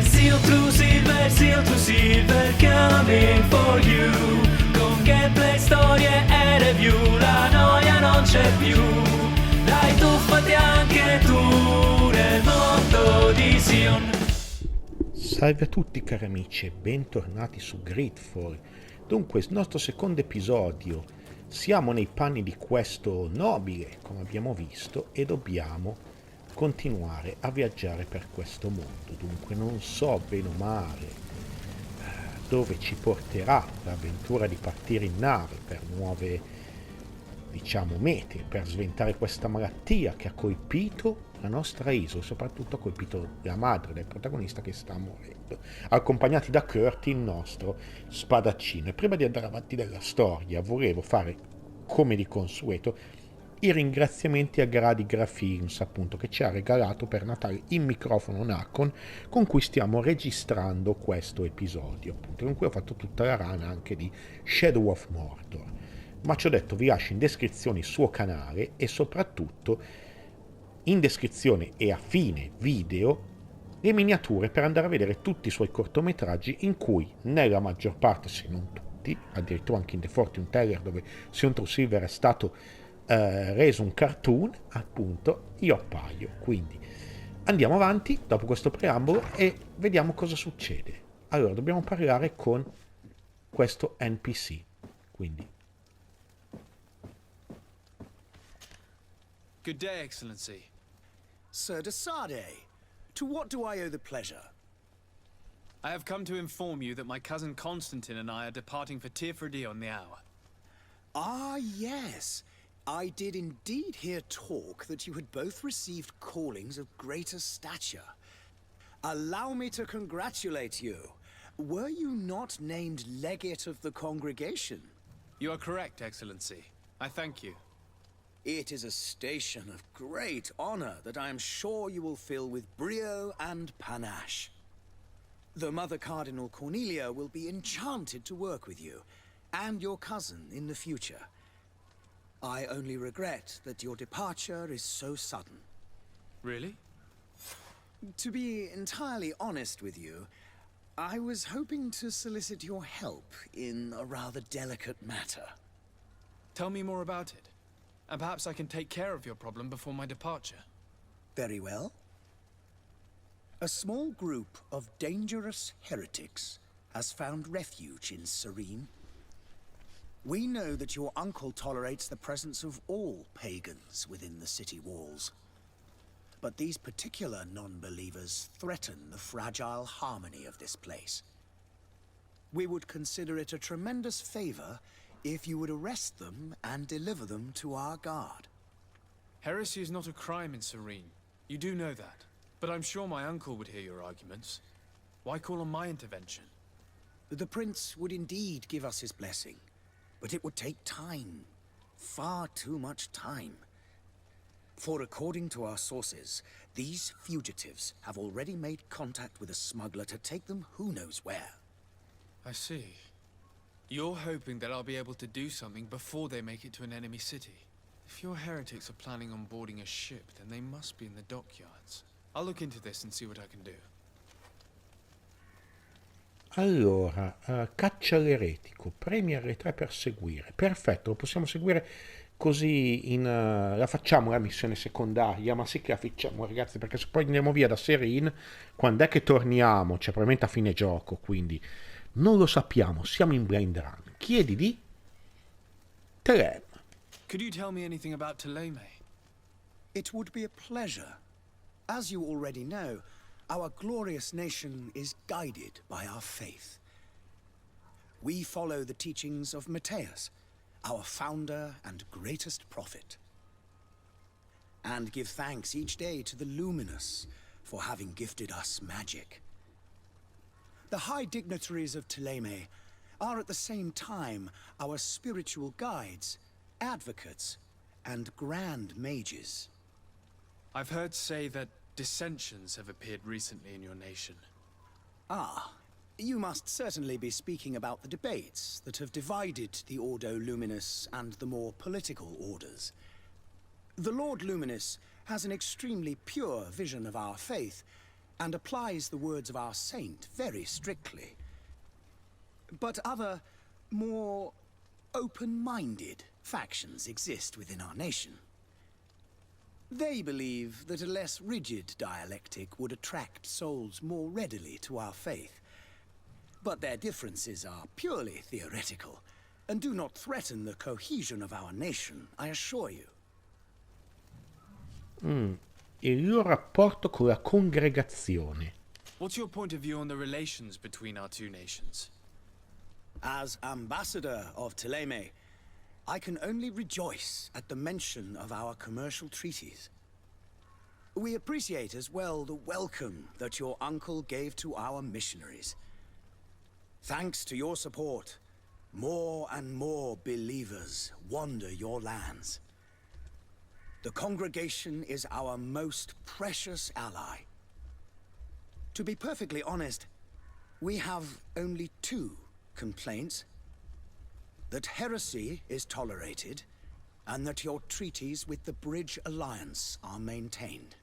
Seal to Silver coming for you. Con gameplay, storie e review, la noia non c'è più. Dai, tuffati anche tu nel mondo di Sion. Salve a tutti cari amici e bentornati su GreedFall. Dunque, il nostro secondo episodio. Siamo nei panni di questo nobile, come abbiamo visto, e dobbiamo continuare a viaggiare per questo mondo. Dunque non so bene o male dove ci porterà l'avventura di partire in nave per nuove, mete, per sventare questa malattia che ha colpito la nostra isola, soprattutto ha colpito la madre del protagonista che sta morendo, accompagnati da Kurt, il nostro spadaccino. E prima di andare avanti nella storia volevo fare, come di consueto, i ringraziamenti a Gradigra Films, appunto, che ci ha regalato per Natale il microfono Nacon con cui stiamo registrando questo episodio, appunto, con cui ho fatto tutta la run anche di Shadow of Mordor. Ma ci ho detto, vi lascio in descrizione il suo canale e soprattutto in descrizione e a fine video le miniature per andare a vedere tutti i suoi cortometraggi, in cui nella maggior parte, se non tutti, addirittura anche in The Fortune Teller, dove Sion True Silver è stato reso un cartoon, appunto, io appaio. Quindi andiamo avanti dopo questo preambolo e vediamo cosa succede. Allora, dobbiamo parlare con questo NPC, quindi. Good day, Excellency. Sir de Sardet, to what do I owe the pleasure? I have come to inform you that my cousin Constantine and I are departing for Tirfredi on the hour. Ah, yes. I did indeed hear talk that you had both received callings of greater stature. Allow me to congratulate you. Were you not named legate of the congregation? You are correct, Excellency. I thank you. It is a station of great honor that I am sure you will fill with brio and panache. The Mother Cardinal Cornelia will be enchanted to work with you, and your cousin in the future. I only regret that your departure is so sudden. Really? To be entirely honest with you, I was hoping to solicit your help in a rather delicate matter. Tell me more about it, and perhaps I can take care of your problem before my departure. Very well. A small group of dangerous heretics has found refuge in Serene. We know that your uncle tolerates the presence of all pagans within the city walls. But these particular non-believers threaten the fragile harmony of this place. We would consider it a tremendous favor if you would arrest them and deliver them to our guard. Heresy is not a crime in Serene. You do know that. But I'm sure my uncle would hear your arguments. Why call on my intervention? The prince would indeed give us his blessing. But it would take time. Far too much time. For according to our sources, these fugitives have already made contact with a smuggler to take them who knows where. I see. You're hoping that I'll be able to do something before they make it to an enemy city. If your heretics are planning on boarding a ship, then they must be in the dockyards. I'll look into this and see what I can do. Allora, caccia all'eretico, premi R3 per seguire. Perfetto, lo possiamo seguire così la facciamo la missione secondaria, ma sì che la facciamo, ragazzi, perché se poi andiamo via da Serene, quando è che torniamo? Cioè, probabilmente a fine gioco, quindi non lo sappiamo, siamo in blind run. Chiedi di Theleme. Could you tell me anything about Theleme? It would be a pleasure. As you already know, our glorious nation is guided by our faith. We follow the teachings of Matthias, our founder and greatest prophet, and give thanks each day to the Luminous for having gifted us magic. The high dignitaries of Theleme are at the same time our spiritual guides, advocates, and grand mages. I've heard say that dissensions have appeared recently in your nation. Ah, you must certainly be speaking about the debates that have divided the Ordo Luminous and the more political orders. The Lord Luminous has an extremely pure vision of our faith, and applies the words of our saint very strictly. But other, more open-minded factions exist within our nation. They believe that a less rigid dialectic would attract souls more readily to our faith. But their differences are purely theoretical, and do not threaten the cohesion of our nation, I assure you. Il loro rapporto con la congregazione. What's your point of view on the relations between our two nations? As ambassador of Theleme, I can only rejoice at the mention of our commercial treaties. We appreciate as well the welcome that your uncle gave to our missionaries. Thanks to your support, more and more believers wander your lands. The congregation is our most precious ally. To be perfectly honest, we have only two complaints. That heresy is tolerated, and that your treaties with the Bridge Alliance are maintained.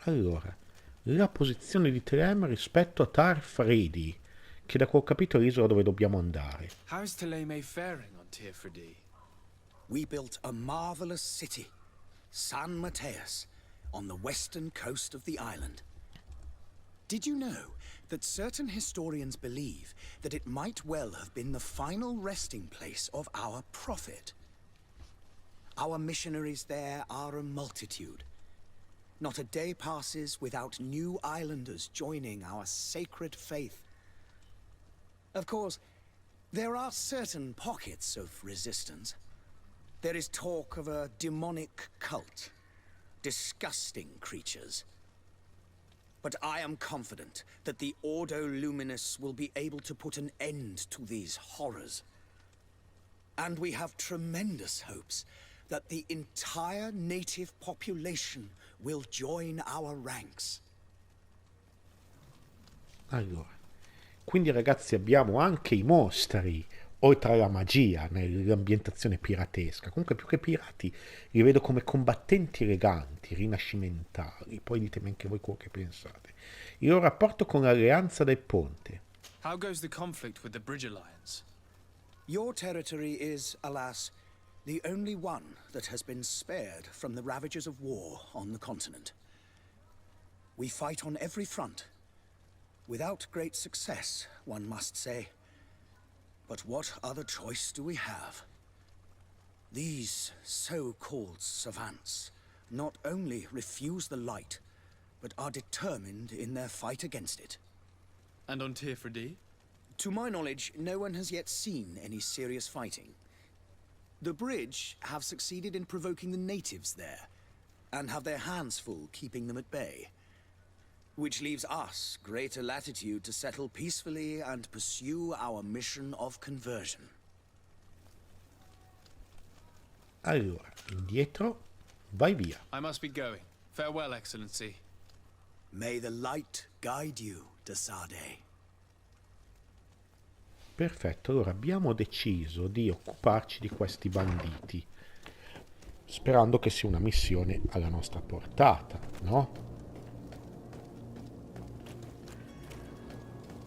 Allora, la posizione di Theleme rispetto a Tarfredi, che da quel capitolo è l'isola dove dobbiamo andare. How's Theleme faring on Tarfredi? We built a marvelous city, San Mateus, on the western coast of the island. Did you know that certain historians believe that it might well have been the final resting place of our prophet? Our missionaries there are a multitude. Not a day passes without new islanders joining our sacred faith. Of course, there are certain pockets of resistance. There is talk of a demonic cult, disgusting creatures. But I am confident that the Ordo Luminous will be able to put an end to these horrors. And we have tremendous hopes that the entire native population will join our ranks. Allora, quindi ragazzi abbiamo anche i mostri, oltre alla magia, nell'ambientazione piratesca. Comunque più che pirati li vedo come combattenti eleganti, rinascimentali. Poi ditemi anche voi quello che pensate. Il loro rapporto con l'Alleanza del Ponte. How goes the conflict with the Bridge Alliance? Your territory is, alas, the only one that has been spared from the ravages of war on the continent. We fight on every front, without great success, one must say. But what other choice do we have? These so-called savants not only refuse the light, but are determined in their fight against it. And on Tarfredi? To my knowledge, no one has yet seen any serious fighting. The Bridge have succeeded in provoking the natives there, and have their hands full keeping them at bay. Which leaves us greater latitude to settle peacefully and pursue our mission of conversion. Allora, indietro, vai via. I must be going. Farewell, Excellency. May the light guide you to Sardet. Perfetto, allora abbiamo deciso di occuparci di questi banditi, sperando che sia una missione alla nostra portata, no?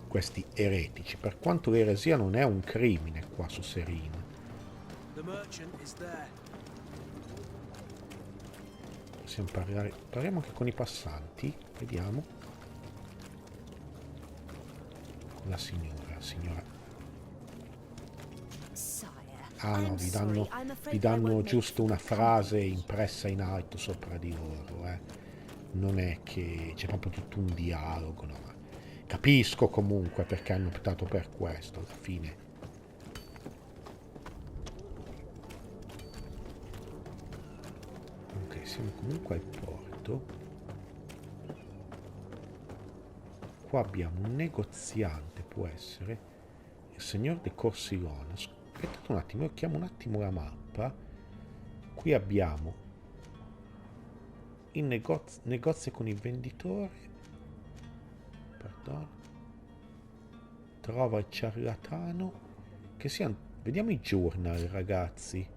Questi eretici, per quanto l'eresia non è un crimine qua su Serene. Possiamo parliamo anche con i passanti, vediamo. Con la signora. Ah no, vi danno giusto una frase impressa in alto sopra di loro, Non è che c'è proprio tutto un dialogo, no? Capisco comunque perché hanno optato per questo, alla fine. Ok, siamo comunque al porto. Qua abbiamo un negoziante, può essere il signor de Corsilona. Aspettate un attimo, io chiamo un attimo la mappa. Qui abbiamo il negozio con il venditore. Trova il ciarlatano. Che siano. Vediamo i journal, ragazzi.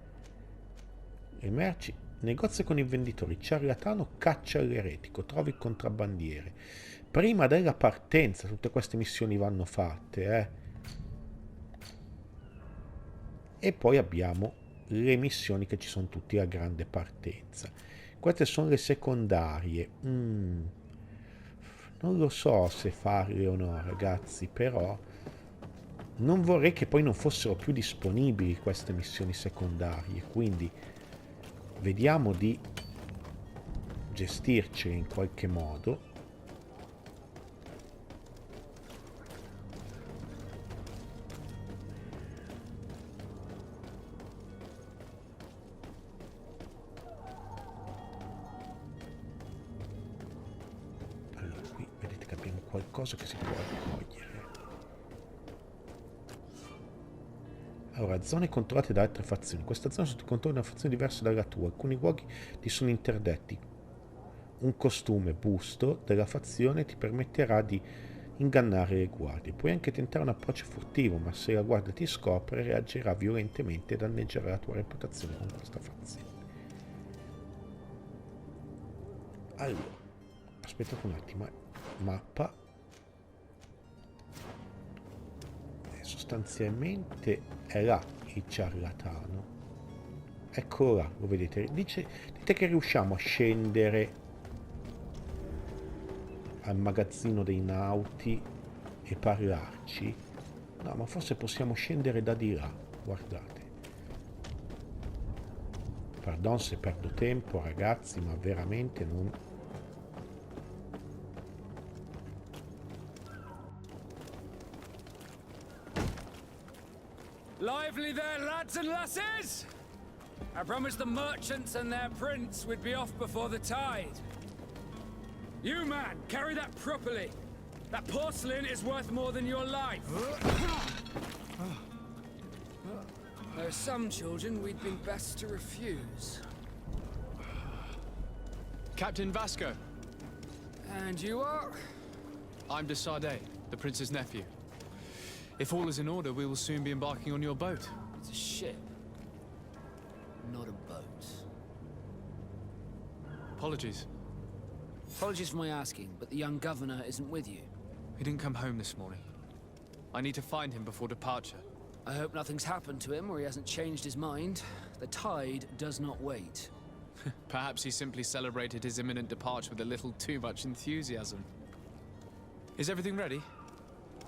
Le merci Negozia con i venditori, ciarlatano, caccia all'eretico, trovi il contrabbandiere. Prima della partenza tutte queste missioni vanno fatte, E poi abbiamo le missioni che ci sono tutti, la grande partenza. Queste sono le secondarie. Non lo so se farle o no, ragazzi, però non vorrei che poi non fossero più disponibili queste missioni secondarie, quindi vediamo di gestircele in qualche modo. Allora, qui vedete che abbiamo qualcosa che si può raccogliere. Allora, zone controllate da altre fazioni. Questa zona è sotto il controllo di una fazione diversa dalla tua. Alcuni luoghi ti sono interdetti. Un costume busto della fazione ti permetterà di ingannare le guardie. Puoi anche tentare un approccio furtivo, ma se la guardia ti scopre, reagirà violentemente e danneggerà la tua reputazione con questa fazione. Allora, aspettate un attimo. Mappa. Sostanzialmente è là il ciarlatano. Eccolo là, lo vedete? Dite che riusciamo a scendere al magazzino dei Nauti e parlarci. No, ma forse possiamo scendere da di là. Guardate. Pardon se perdo tempo, ragazzi, ma veramente non... Lively there, lads and lasses! I promised the merchants and their prince we'd be off before the tide. You, man, carry that properly. That porcelain is worth more than your life. There are some children we'd been best to refuse. Captain Vasco. And you are? I'm de Sardet, the prince's nephew. If all is in order, we will soon be embarking on your boat. It's a ship, not a boat. Apologies. Apologies for my asking, but the young governor isn't with you. He didn't come home this morning. I need to find him before departure. I hope nothing's happened to him or he hasn't changed his mind. The tide does not wait. Perhaps he simply celebrated his imminent departure with a little too much enthusiasm. Is everything ready?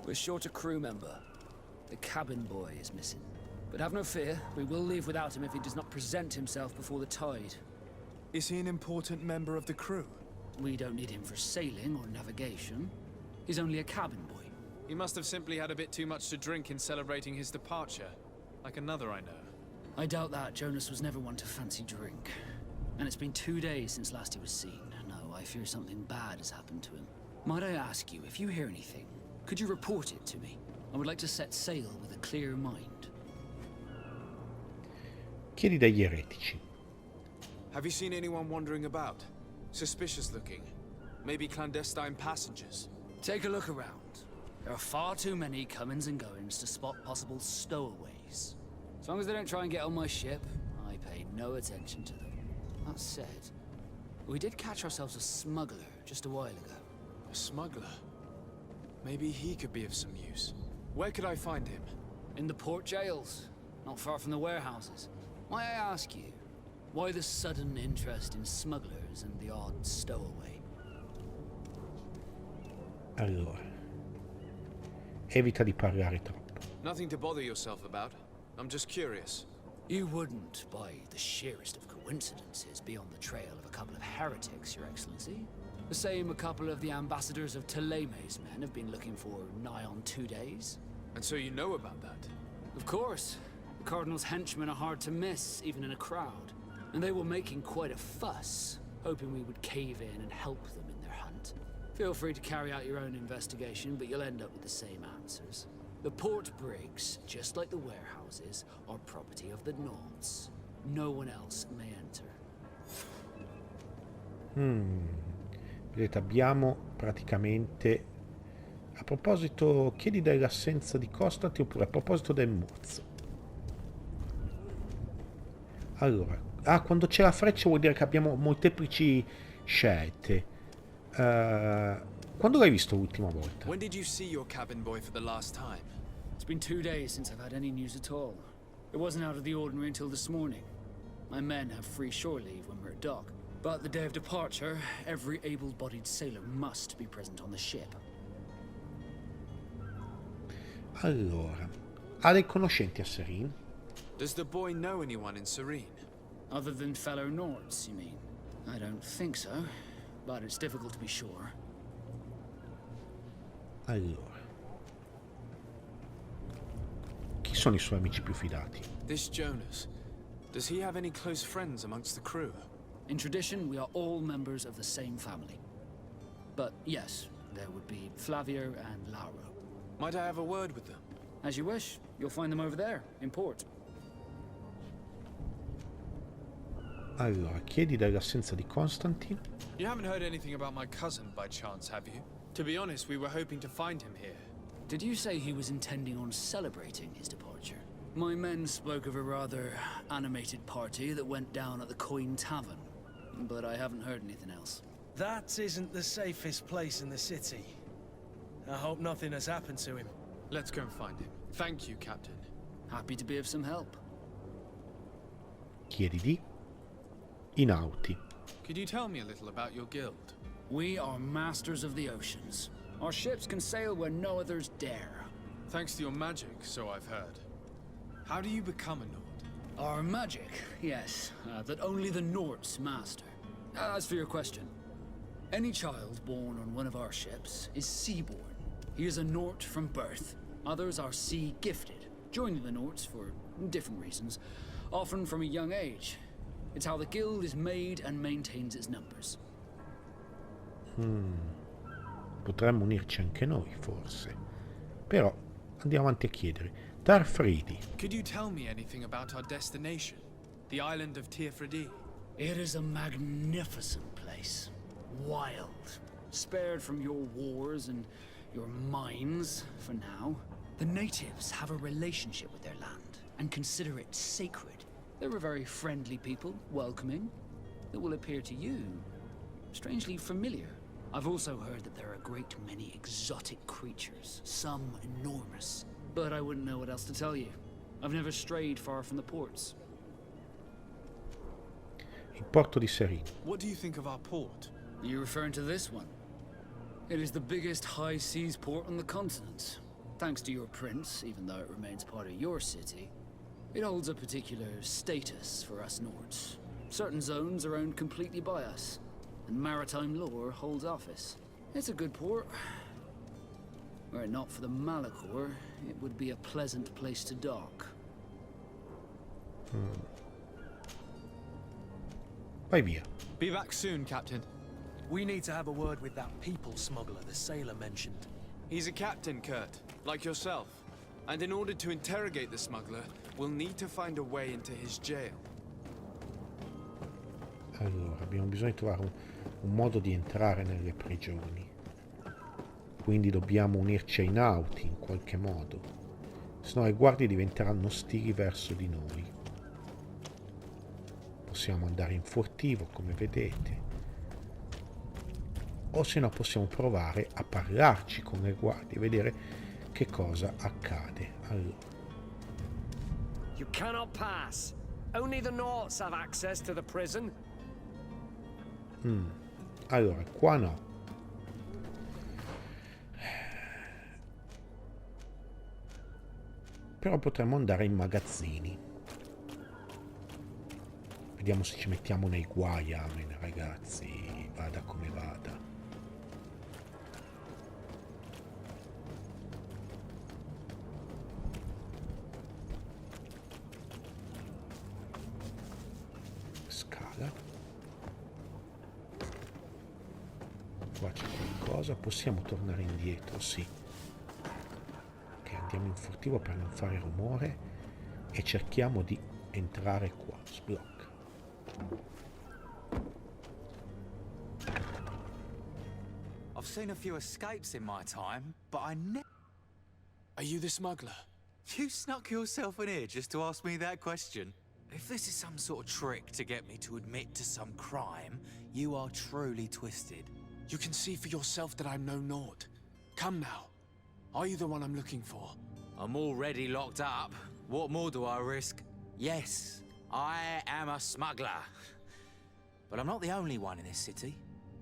We're short a crew member. The cabin boy is missing. But have no fear, we will leave without him if he does not present himself before the tide. Is he an important member of the crew? We don't need him for sailing or navigation. He's only a cabin boy. He must have simply had a bit too much to drink in celebrating his departure. Like another I know. I doubt that. Jonas was never one to fancy drink. And it's been 2 days since last he was seen. No, I fear something bad has happened to him. Might I ask you, if you hear anything, could you report it to me? I would like to set sail with a clear mind. Chiedi dagli eretici. Have you seen anyone wandering about? Suspicious looking. Maybe clandestine passengers. Take a look around. There are far too many comings and goings to spot possible stowaways. As long as they don't try and get on my ship, I pay no attention to them. That said, we did catch ourselves a smuggler just a while ago. A smuggler? Maybe he could be of some use. Where could I find him? In the port jails, not far from the warehouses. Might I ask you, why the sudden interest in smugglers and the odd stowaway? Allora, evita di parlare troppo. Nothing to bother yourself about. I'm just curious. You wouldn't, by the sheerest of coincidences, be on the trail of a couple of heretics, Your Excellency. The same a couple of the ambassadors of Theleme's men have been looking for nigh on 2 days. And so you know about that? Of course. The Cardinal's henchmen are hard to miss, even in a crowd. And they were making quite a fuss, hoping we would cave in and help them in their hunt. Feel free to carry out your own investigation, but you'll end up with the same answers. The port brigs, just like the warehouses, are property of the Nauts. No one else may enter. Vedete, abbiamo praticamente... A proposito, chiedi dell'assenza di Costati oppure a proposito del mozzo. Allora, Ah, quando c'è la freccia vuol dire che abbiamo molteplici scelte. Quando l'hai visto l'ultima volta? When did you see your cabin boy for the last time? It's been 2 days since I've had any news at all. It wasn't out of the ordinary until this morning. My men have free shore leave when we're at dock. But the day of departure, every able-bodied sailor must be present on the ship. Allora, ha dei conoscenti a Serene? Does the boy know anyone in Serene? Other than fellow Nords, you mean? I don't think so, but it's difficult to be sure. Allora, chi sono i suoi amici più fidati? This Jonas. Does he have any close friends amongst the crew? In tradition, we are all members of the same family. But yes, there would be Flavio and Lauro. Might I have a word with them? As you wish, you'll find them over there, in port. Allora, chiedi dell'assenza di Constantine. You haven't heard anything about my cousin by chance, have you? To be honest, we were hoping to find him here. Did you say he was intending on celebrating his departure? My men spoke of a rather animated party that went down at the Coin Tavern, but I haven't heard anything else. That isn't the safest place in the city. I hope nothing has happened to him. Let's go and find him. Thank you, Captain. Happy to be of some help. Chiedi di i Nauti. Could you tell me a little about your guild? We are masters of the oceans. Our ships can sail where no others dare. Thanks to your magic, so I've heard. How do you become a Nord? Our magic, yes, that only the Nords master. As for your question, any child born on one of our ships is seaborn. He is a Nord from birth. Others are sea-gifted, joining the Nords for different reasons, often from a young age. It's how the guild is made and maintains its numbers. Potremmo unirci anche noi, forse. Però andiamo avanti a chiedere. Tarfridi. Could you tell me anything about our destination? The island of Tirfredi? It is a magnificent place. Wild. Spared from your wars and your mines, for now. The natives have a relationship with their land and consider it sacred. They're a very friendly people, welcoming. That will appear to you strangely familiar. I've also heard that there are a great many exotic creatures, some enormous. But I wouldn't know what else to tell you. I've never strayed far from the ports. Il porto di Serene. What do you think of our port? Are you referring to this one? It is the biggest high seas port on the continent. Thanks to your prince, even though it remains part of your city, it holds a particular status for us Nords. Certain zones are owned completely by us, and maritime law holds office. It's a good port. Were it not for the Malicore, it would be a pleasant place to dock. Vai via. Be back soon, Captain. We need to have a word with that people smuggler the sailor mentioned. He's a captain, Kurt, like yourself. And in order to interrogate the smuggler, we'll need to find a way into his jail. Allora, abbiamo bisogno di trovare un modo di entrare nelle prigioni. Quindi dobbiamo unirci ai Nauti in qualche modo. Se no i guardie diventeranno ostili verso di noi. Possiamo andare in furtivo, come vedete. O se no possiamo provare a parlarci con le guardie e vedere che cosa accade. Allora. You cannot pass. Only the Nauts have access to the prison. Allora, qua no. Però potremmo andare in magazzini. Vediamo se ci mettiamo nei guai, amen, ragazzi. Vada come vada. Scala. Qua c'è qualcosa. Possiamo tornare indietro, sì. Andiamo in furtivo per non fare rumore e cerchiamo di entrare qua. Sblocca. I've seen a few escapes in my time, but I never... Are you the smuggler? You snuck yourself in here just to ask me that question? If this is some sort of trick to get me to admit to some crime, you are truly twisted. You can see for yourself that I'm no naught. Come now. Are you the one I'm looking for? I'm already locked up. What more do I risk? Yes, I am a smuggler. But I'm not the only one in this city.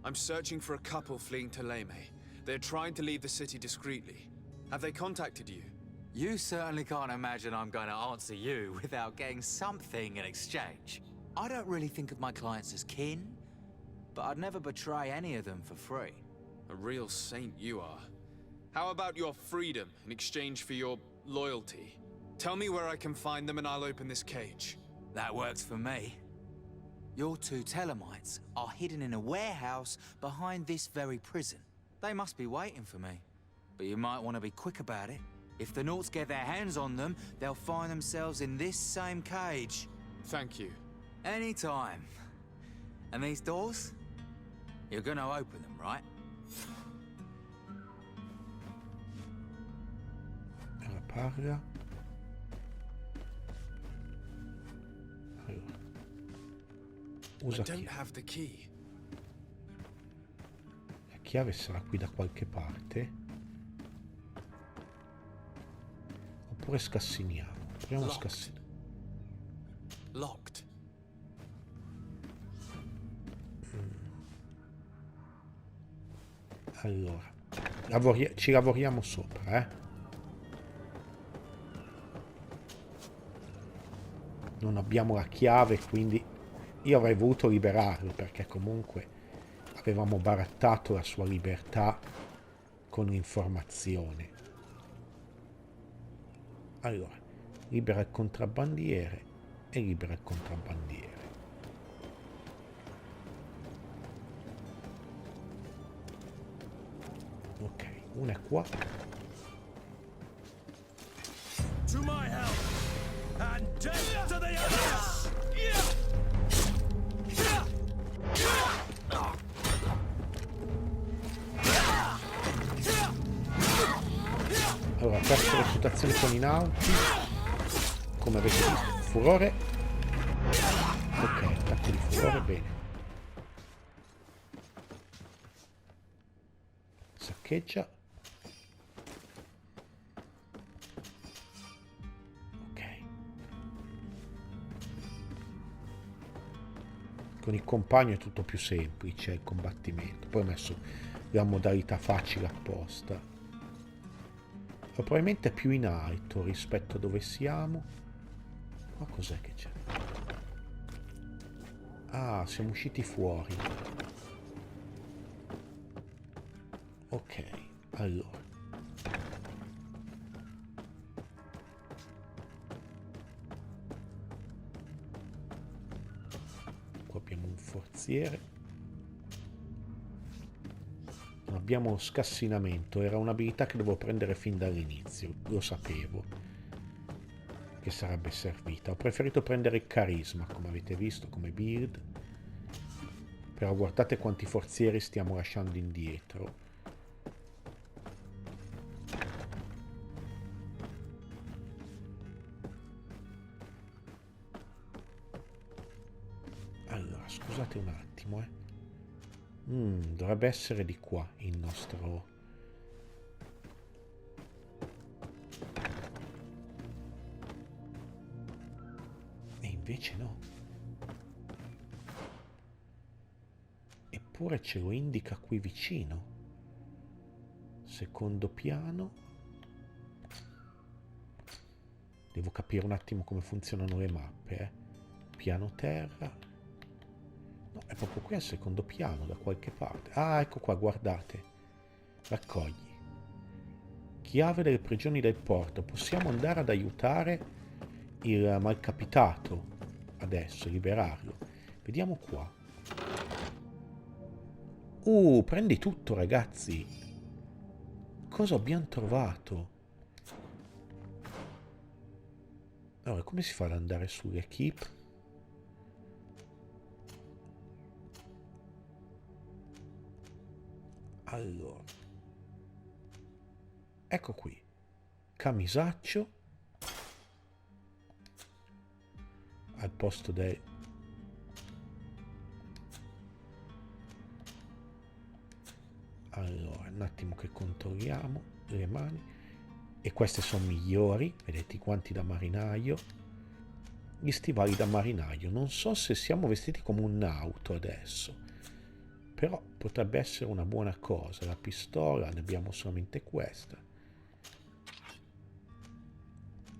I'm searching for a couple fleeing Theleme. They're trying to leave the city discreetly. Have they contacted you? You certainly can't imagine I'm going to answer you without getting something in exchange. I don't really think of my clients as kin, but I'd never betray any of them for free. A real saint you are. How about your freedom in exchange for your loyalty? Tell me where I can find them and I'll open this cage. That works for me. Your two Thelemites are hidden in a warehouse behind this very prison. They must be waiting for me. But you might want to be quick about it. If the Nauts get their hands on them, they'll find themselves in this same cage. Thank you. Anytime. And these doors? You're gonna open them, right? La parla. Allora. Usa I don't chiave. have the key. La chiave sarà qui da qualche parte. Oppure scassiniamo. Proviamo a scassinare. Locked. Allora. Ci lavoriamo sopra, eh. Non abbiamo la chiave, quindi io avrei voluto liberarlo, perché comunque avevamo barattato la sua libertà con l'informazione. Allora, libera il contrabbandiere e libera il contrabbandiere. Ok, una è qua. To my help, and death to the others! Allora, perso reputazione con i Nauti, come avete visto. Furore. Ok, attacco di furore, bene. Saccheggia. Ok. Con il compagno è tutto più semplice il combattimento. Poi ho messo la modalità facile apposta. Ma probabilmente più in alto rispetto a dove siamo. Ma cos'è che c'è? Ah, siamo usciti fuori. Ok, allora. Qua abbiamo un forziere. Non abbiamo lo scassinamento, era un'abilità che dovevo prendere fin dall'inizio, lo sapevo che sarebbe servita. Ho preferito prendere il carisma, come avete visto, come build. Però guardate quanti forzieri stiamo lasciando indietro. Allora, scusate un attimo, dovrebbe essere di qua il nostro... E invece no. Eppure ce lo indica qui vicino. Secondo piano. Devo capire un attimo come funzionano le mappe, Piano terra. No, è proprio qui al secondo piano, da qualche parte. Ah, ecco qua, guardate. Raccogli. Chiave delle prigioni del porto. Possiamo andare ad aiutare il malcapitato adesso, liberarlo. Vediamo qua. Prendi tutto, ragazzi. Cosa abbiamo trovato? Allora, come si fa ad andare sulle keep? Allora, ecco qui, camisaccio. al posto del... Allora, un attimo che controlliamo le mani. E queste sono migliori, vedete quanti da marinaio. Gli stivali da marinaio. Non so se siamo vestiti come un nauto adesso, però potrebbe essere una buona cosa. La pistola, ne abbiamo solamente questa.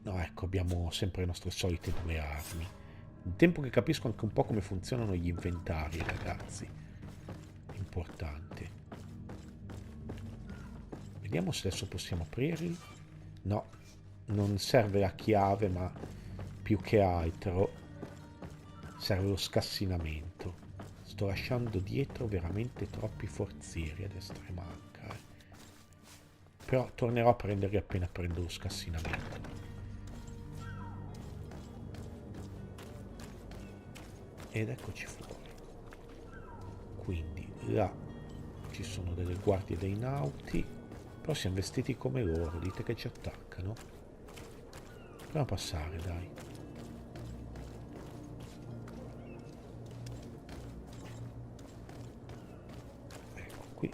No, ecco, abbiamo sempre le nostre solite 2 armi. In tempo che capisco anche un po' come funzionano gli inventari, ragazzi. Importante. Vediamo se adesso possiamo aprirli. No, non serve la chiave, ma più che altro serve lo scassinamento. Sto lasciando dietro veramente troppi forzieri a destra e manca. Però tornerò a prenderli appena prendo lo scassinamento. Ed eccoci fuori. Quindi là ci sono delle guardie dei Nauti, però siamo vestiti come loro, dite che ci attaccano. Proviamo a passare, dai. Ecco qui.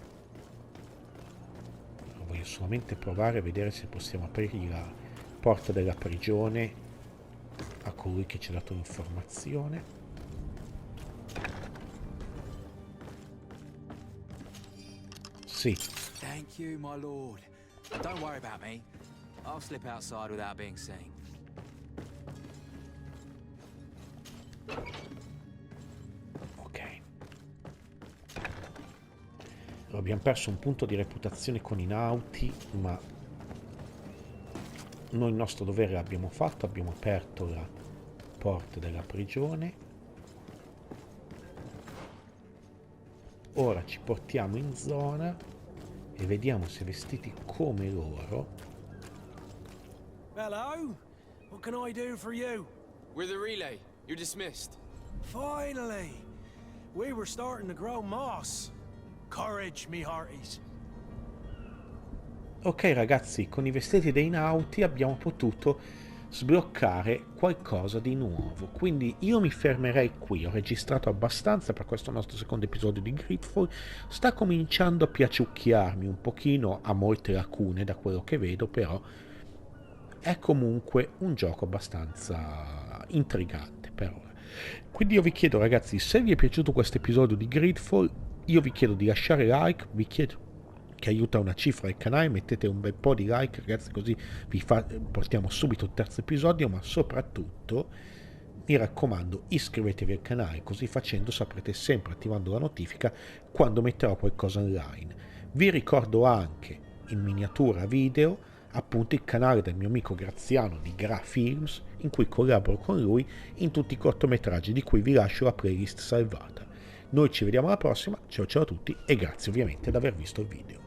Voglio solamente provare a vedere se possiamo aprirgli la porta della prigione a colui che ci ha dato l'informazione. Sì. Thank you, my lord. Don't worry about me. I'll slip outside without being seen. Ok. Abbiamo perso un punto di reputazione con i Nauti, ma noi il nostro dovere l'abbiamo fatto, abbiamo aperto la porta della prigione. Ora ci portiamo in zona e vediamo se vestiti come loro. Hello? What can I do for you? We're the relay. You're dismissed. Finally! We were starting to grow moss. Courage, me hearties. Ok ragazzi, con i vestiti dei Nauti abbiamo potuto sbloccare qualcosa di nuovo, quindi io mi fermerei qui. Ho registrato abbastanza per questo nostro secondo episodio di GreedFall. Sta cominciando a piaciucchiarmi un pochino, ha molte lacune da quello che vedo, però è comunque un gioco abbastanza intrigante per ora. Quindi io vi chiedo ragazzi, se vi è piaciuto questo episodio di GreedFall, io vi chiedo di lasciare like, vi chiedo che aiuta una cifra al canale, mettete un bel po' di like ragazzi, così portiamo subito il terzo episodio, ma soprattutto mi raccomando iscrivetevi al canale, così facendo saprete sempre, attivando la notifica, quando metterò qualcosa online. Vi ricordo anche in miniatura video appunto il canale del mio amico Graziano di GraFilms, in cui collaboro con lui in tutti i cortometraggi, di cui vi lascio la playlist salvata. Noi ci vediamo alla prossima, ciao ciao a tutti e grazie ovviamente di aver visto il video.